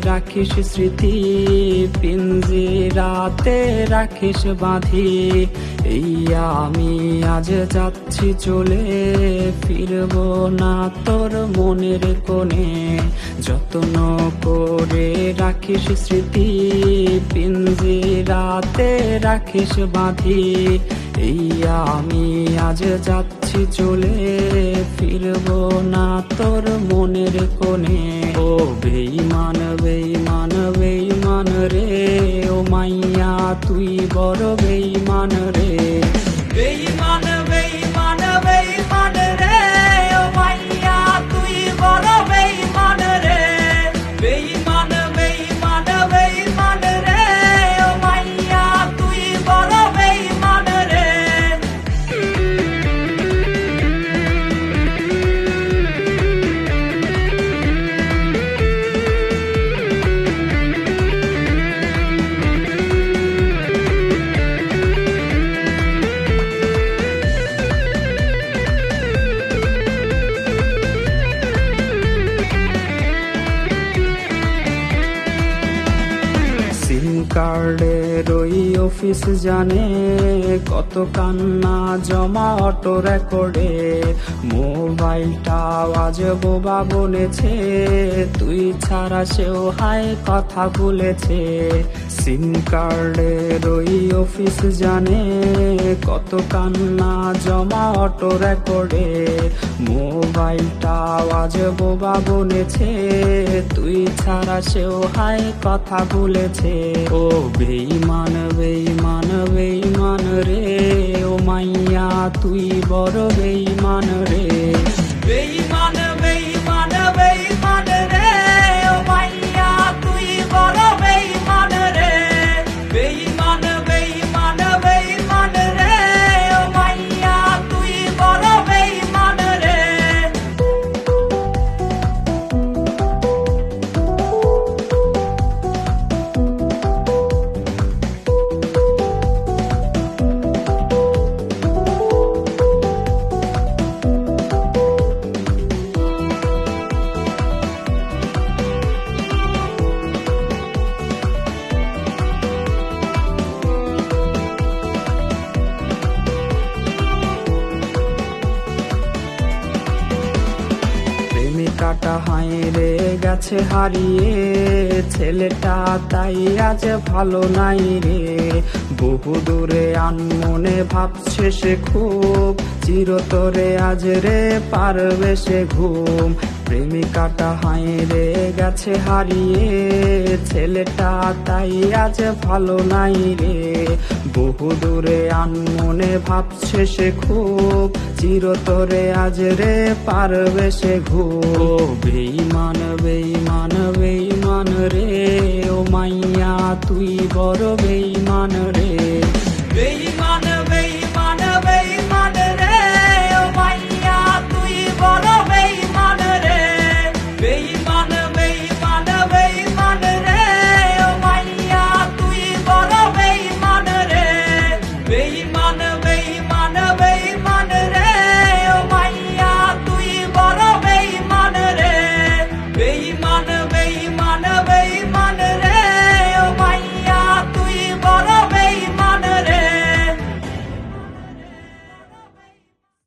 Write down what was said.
রাখিস স্মৃতি, পিঞ্জিরাতে রাখিস বাঁধি। এই আমি আজ যাচ্ছি চলে, ফিরব না তোর মনের কোণে। যত্ন করে রাখিস স্মৃতি, পিঞ্জিরাতে রাখিস বাঁধি। এই আমি আজ যাচ্ছি চলে, ফিরব না তোর মনের কোণে। ও বেঈমান বেঈমান বেঈমান রে, ও মাইয়া তুই বড় বেঈমান রে। বেঈমান বেঈমান বেঈমান রে, ও মাইয়া তুই বড় বেঈমান রে। বেঈমান বেঈমান বেঈমান রে, ও মাইয়া তুই বড় বেঈমান রে। সিম কার্ডের ওই অফিস জানে, কত কান্না জমা অটো রেকর্ডে। মোবাইলটা আজ বোবা বলেছে, তুই ছাড়া সেও হায় কথা বলেছে। সিম কার্ডের ওই অফিস জানে, কত কান্না জমা অটো রেকর্ডে। মোবাইলটা আজ বোবা বলেছে, তুই ছাড়া সেও হায় কথা বলেছে। ও বেঈমান বেঈমান বেঈমান রে, ও মাইয়া তুই বড় বেঈমান রে। বেঈমান বেঈমান বেঈমান রে, ও মাইয়া তুই বড় বেঈমান রে। বেঈমান বেঈমান বেঈমান রে, ও মাইয়া তুই বড় বেঈমান রে। প্রেমিকাটা হায় রে গেছে হারিয়ে, ছেলেটা তাই আজ ভালো নাই রে। বহু দূরে আনমনে ভাবছে সে খুব, চিরতরে আজ রে পারবে সে ঘুম। প্রেমিকাটা হায় রে গেছে হারিয়ে, ছেলেটা তাই আজ ভালো নাই রে। বহু দূরে আনমনে ভাবছে সে খুব, চিরতরে আজ রে পারবে সে ঘুম। ও বেঈমান বেঈমান বেঈমান রে, ও মাইয়া তুই বড় বেঈমান রে। বেঈমান